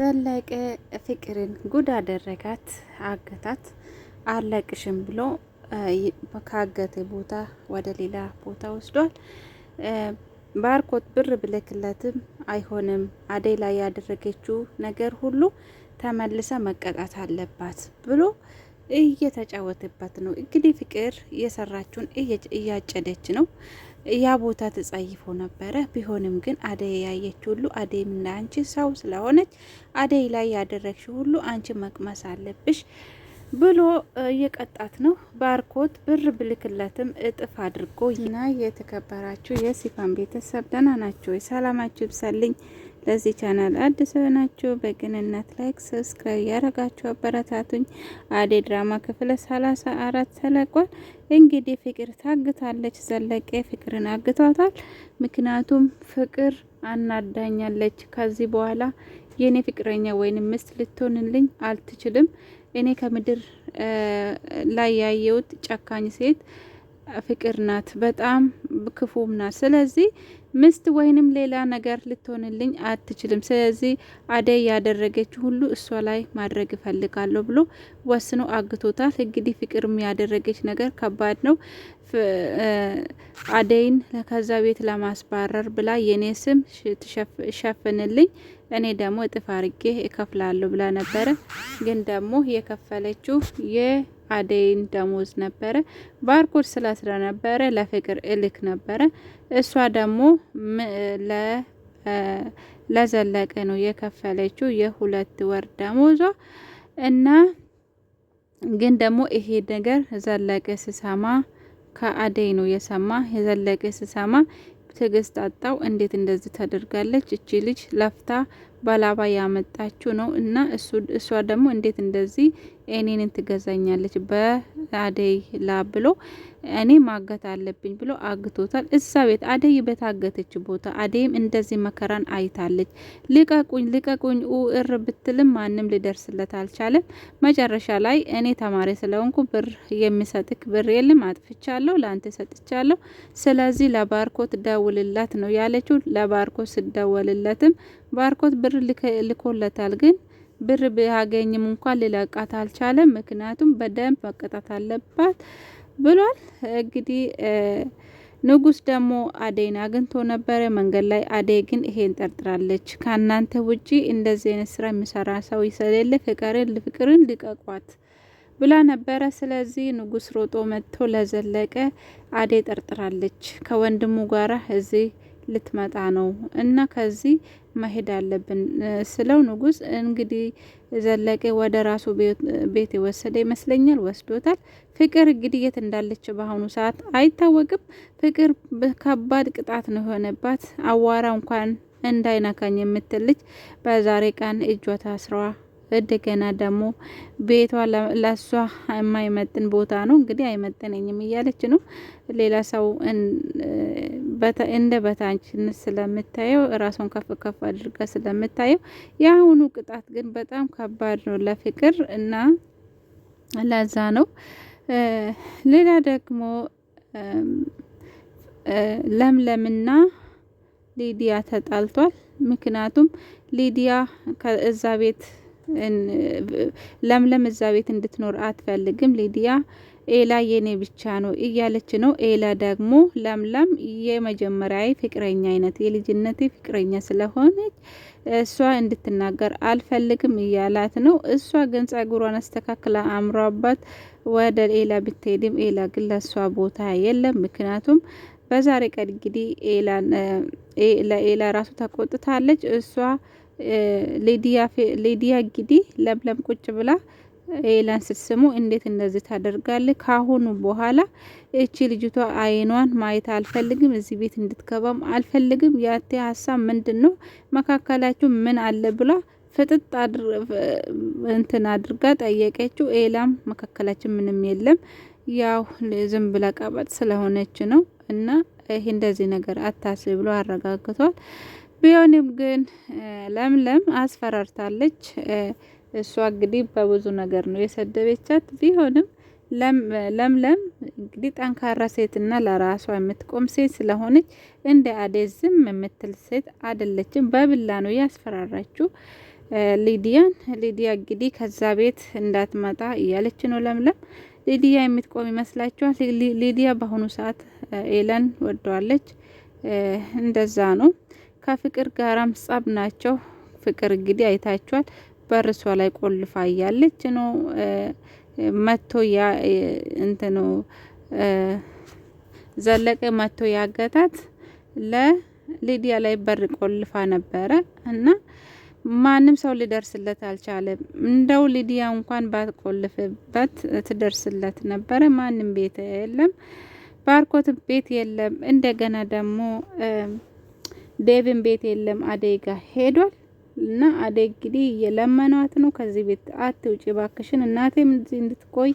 ዘለቀ ፍቅርን ጉድ አደረጋት፣ አገታት። አለቅሽም ብሎ ካገተ ቦታ ወደ ሌላ ቦታ ወስዷል። ባርኮት ብር ብልክለትም አይሆንም፣ አደይ ላይ ያደረገችው ነገር ሁሉ ተመልሳ መቀጣት አለባት ብሎ እየተጫወተበት ነው። እንግዲህ ፍቅር የሰራችውን እያጨደች ነው። ያ ቦታ ተጸይፎ ነበረ። ቢሆንም ግን አደይ ያየች ሁሉ አደይ ምን አንቺ ሰው ስለሆነች አደይ ላይ ያደረግሽ ሁሉ አንቺ መቅመስ አለብሽ ብሎ እየቀጣት ነው። ባርኮት ብር ብልክለትም እጥፍ አድርጎ እና የተከበራችሁ የሲፋን ቤተሰብ ደህና ናችሁ? ሰላማችሁ ይብዛልኝ። ለዚህ ቻናል አዲስ ናችሁ በቅንነት ላይክ ሰብስክራይብ ያረጋችሁ አበረታቱኝ። አደይ ድራማ ክፍል 34 ተለቋል። እንግዲህ ፍቅር ታግታለች። ዘለቀ ፍቅርን አግቷታል። ምክንያቱም ፍቅር አናዳኛለች። ከዚህ በኋላ የኔ ፍቅረኛ ወይንም ምስት ልትሆንልኝ አልትችልም። እኔ ከምድር ላይ ያየሁት ጨካኝ ሴት ፍቅር ናት። በጣም ክፉም ናት። ስለዚህ ምስት ወይንም ሌላ ነገር ልትሆንልኝ አትችልም። ስለዚህ አደይ ያደረገች ሁሉ እሷ ላይ ማድረግ እፈልጋለሁ ብሎ ወስኖ አግቶታል። እንግዲህ ፍቅርም ያደረገች ነገር ከባድ ነው። አደይን ከዛ ቤት ለማስባረር ብላ የኔ ስም ሸፍንልኝ እኔ ደግሞ እጥፍ አርጌ እከፍላለሁ ብላ ነበረ። ግን ደግሞ የከፈለችው የአደይን ደሞዝ ነበረ። ባርኮት ስለነበረ ለፍቅር እልክ ነበረ። እሷ ደግሞ ለዘለቀ ነው የከፈለችው የ2 ወር ደሞዟ እና ግን ደግሞ ይሄ ነገር ዘለቀ ስሰማ ከአደይ ነው የሰማ። የዘለቀ ስሰማ ትግስት አጣው። እንዴት እንደዚህ ታደርጋለች? እቺ ልጅ ለፍታ ባላባ ያመጣችው ነው እና እሷ ደግሞ እንዴት እንደዚህ እኔን ትገዛኛለች በአደይ ብሎ እኔ ማገት አለብኝ ብሎ አግቶታል። እዛ ቤት አደይ በታገተች ቦታ አደይም እንደዚህ መከራን አይታለች። ልቀቁኝ ልቀቁኝ እር ብትልም ማንም ሊደርስለት አልቻለም። መጨረሻ ላይ እኔ ተማሪ ስለሆንኩ ብር የሚሰጥክ ብር የለም፣ አጥፍቻለሁ፣ ላንተ ሰጥቻለሁ፣ ስለዚህ ለባርኮት ደውልላት ነው ያለችው። ለባርኮት ስደወልለትም ባርኮት ብር ልኮለታል። ግን ብር ቢያገኝም እንኳን ሊለቃት አልቻለም። ምክንያቱም በደንብ መቀጣት አለባት ብሏል። እንግዲህ ንጉስ ደግሞ አደይን አግኝቶ ነበረ መንገድ ላይ። አደይ ግን ይሄን ጠርጥራለች። ከእናንተ ውጪ እንደዚህ አይነት ስራ የሚሰራ ሰው ስለሌለ ፍቅርን ልቀቋት ብላ ነበረ። ስለዚህ ንጉስ ሮጦ መጥቶ ለዘለቀ አደይ ጠርጥራለች፣ ከወንድሙ ጋራ እዚህ ልትመጣ ነው እና ከዚህ መሄድ አለብን ስለው ንጉስ እንግዲህ ዘለቀ ወደ ራሱ ቤት የወሰደ ይመስለኛል፣ ወስዶታል። ፍቅር እንግዲህ የት እንዳለች በአሁኑ ሰዓት አይታወቅም። ፍቅር ከባድ ቅጣት ነው የሆነባት። አዋራ እንኳን እንዳይነካኝ የምትል ልጅ በዛሬ ቀን እጇ ታስሯ እንደገና ደግሞ ቤቷ ለሷ የማይመጥን ቦታ ነው። እንግዲህ አይመጥነኝም እያለች ነው። ሌላ ሰው እንደ በታችነት ስለምታየው ራሷን ከፍ ከፍ አድርጋ ስለምታየው የአሁኑ ቅጣት ግን በጣም ከባድ ነው ለፍቅር እና ለዛ ነው። ሌላ ደግሞ ለምለምና ሊዲያ ተጣልቷል። ምክንያቱም ሊዲያ ከዛ ቤት ለምለም እዛ ቤት እንድትኖር አትፈልግም። ሊዲያ ኤላ የኔ ብቻ ነው እያለች ነው። ኤላ ደግሞ ለምለም የመጀመሪያ ፍቅረኛ አይነት የልጅነቴ ፍቅረኛ ስለሆነች እሷ እንድትናገር አልፈልግም እያላት ነው። እሷ ግን ጸጉሯን አስተካክላ አምሯባት ወደ ኤላ ብትሄድም ኤላ ግን ለእሷ ቦታ የለም። ምክንያቱም በዛሬ ቀን እንግዲህ ለኤላ ራሱ ተቆጥታለች። እሷ ሊዲያ እንግዲህ ለምለም ቁጭ ብላ ኤላን ስትስሙ እንዴት እንደዚህ ታደርጋለህ? ካሁኑ በኋላ እቺ ልጅቷ አይኗን ማየት አልፈልግም፣ እዚህ ቤት እንድትገባም አልፈልግም። ያቴ ሀሳብ ምንድነው? መካከላችሁ ምን አለ ብላ ፍጥጥ እንትን አድርጋ ጠየቀችው። ኤላም መካከላችን ምንም የለም፣ ያው ዝም ብላ ቀበጥ ስለሆነች ነው እና ይሄ እንደዚህ ነገር አታስብ ብሎ አረጋግቷል። ቢሆንም ግን ለምለም አስፈራርታለች። እሷ እንግዲህ በብዙ ነገር ነው የሰደበቻት። ቢሆንም ለምለም እንግዲህ ጠንካራ ሴትና ለራሷ የምትቆም ሴት ስለሆነች እንደ አደይ ዝም የምትል ሴት አይደለችም። በብላ ነው ያስፈራራችው። ሊዲያ እንግዲህ ከዛ ቤት እንዳትመጣ እያለች ነው ለምለም። ሊዲያ የምትቆም ይመስላችኋል? ሊዲያ በአሁኑ ሰዓት ኤለን ወደዋለች። እንደዛ ነው። ከፍቅር ጋራም ጸብ ናቸው። ፍቅር እንግዲህ አይታችኋል፣ በርሷ ላይ ቆልፋ እያለች ነው መቶ ያ እንትኑ ዘለቀ መቶ ያገታት ለሊዲያ ላይ በር ቆልፋ ነበረ እና ማንም ሰው ሊደርስለት አልቻለም። እንደው ሊዲያ እንኳን ባትቆልፍበት ትደርስለት ነበረ። ማንም ቤት የለም፣ ባርኮት ቤት የለም፣ እንደገና ደግሞ ዴቭን ቤት የለም። አደይ ጋር ሄዷል እና አደይ እንግዲህ የለመኗት ነው ከዚህ ቤት አትውጪ ባክሽን፣ እናቴም እዚህ እንድትቆይ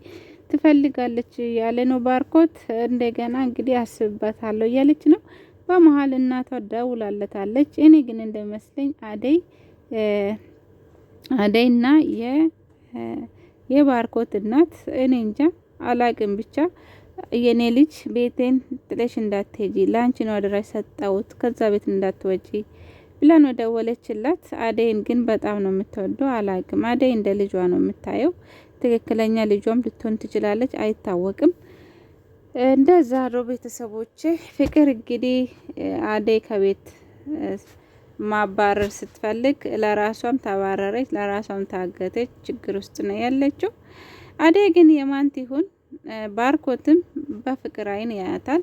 ትፈልጋለች ያለ ነው ባርኮት። እንደገና እንግዲህ አስብበታለሁ እያለች ነው። በመሀል እናቷ ደውላለታለች። እኔ ግን እንደመስለኝ አደይና የባርኮት እናት እኔ እንጃ አላቅም፣ ብቻ የኔ ልጅ ቤቴን ጥለሽ እንዳትሄጂ ላንቺ ነው አደራ ሰጣውት ከዛ ቤት እንዳትወጪ ብላ ነው ደወለችላት። አደይን ግን በጣም ነው የምትወደው። አላቅም፣ አደይ እንደ ልጇ ነው የምታየው። ትክክለኛ ልጇም ልትሆን ትችላለች፣ አይታወቅም። እንደዛ ነው ቤተሰቦቼ። ፍቅር እንግዲህ አደይ ከቤት ማባረር ስትፈልግ ለራሷም ተባረረች፣ ለራሷም ታገተች። ችግር ውስጥ ነው ያለችው። አደይ ግን የማን ትሁን? ባርኮትም በፍቅር አይን ያያታል፣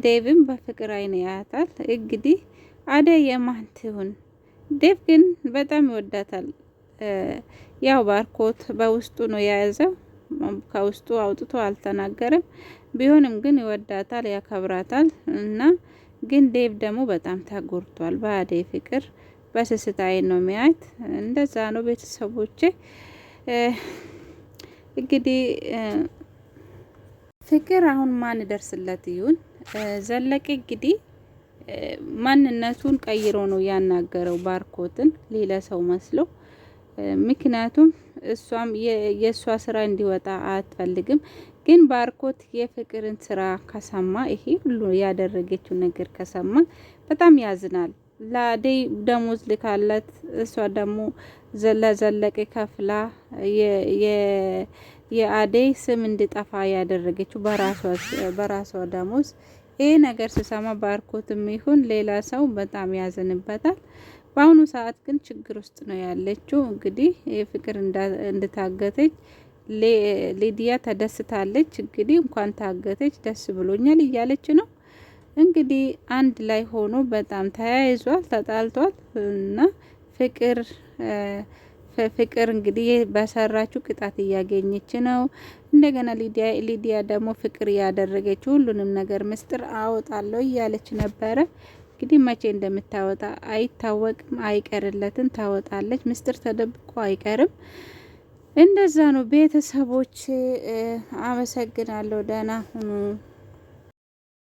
ዴቭም በፍቅር አይን ያያታል። እንግዲህ አደይ የማን ትሁን? ዴቭ ግን በጣም ይወዳታል። ያው ባርኮት በውስጡ ነው የያዘው፣ ከውስጡ አውጥቶ አልተናገረም። ቢሆንም ግን ይወዳታል፣ ያከብራታል እና ግን ዴቭ ደግሞ በጣም ተጎድቷል በአደይ ፍቅር። በስስት አይን ነው የሚያየት። እንደዛ ነው ቤተሰቦቼ። እንግዲህ ፍቅር አሁን ማን ደርስለት ይሁን? ዘለቀ እንግዲህ ማንነቱን ቀይሮ ነው ያናገረው ባርኮትን ሌላ ሰው መስሎ። ምክንያቱም እሷም የእሷ ስራ እንዲወጣ አትፈልግም። ግን ባርኮት የፍቅርን ስራ ከሰማ፣ ይሄ ሁሉ ያደረገችው ነገር ከሰማ በጣም ያዝናል። ለአደይ ደሞዝ ልካለት እሷ ደግሞ ለዘለቀ ከፍላ የአደይ ስም እንዲጠፋ ያደረገችው በራሷ ደሞዝ። ይሄ ነገር ስሰማ ባርኮትም ይሁን ሌላ ሰው በጣም ያዝንበታል። በአሁኑ ሰዓት ግን ችግር ውስጥ ነው ያለችው። እንግዲህ የፍቅር እንድታገተች ሊዲያ ተደስታለች። እንግዲህ እንኳን ታገተች ደስ ብሎኛል እያለች ነው። እንግዲህ አንድ ላይ ሆኖ በጣም ተያይዟል፣ ተጣልቷል እና ፍቅር እንግዲህ በሰራችው ቅጣት እያገኘች ነው። እንደገና ሊዲያ ደግሞ ፍቅር ያደረገችው ሁሉንም ነገር ምስጢር አወጣለሁ እያለች ነበረ። እንግዲህ መቼ እንደምታወጣ አይታወቅም፣ አይቀርለትም፣ ታወጣለች። ምስጢር ተደብቆ አይቀርም። እንደዛ ነው ቤተሰቦች። አመሰግናለሁ። ደህና ሁኑ።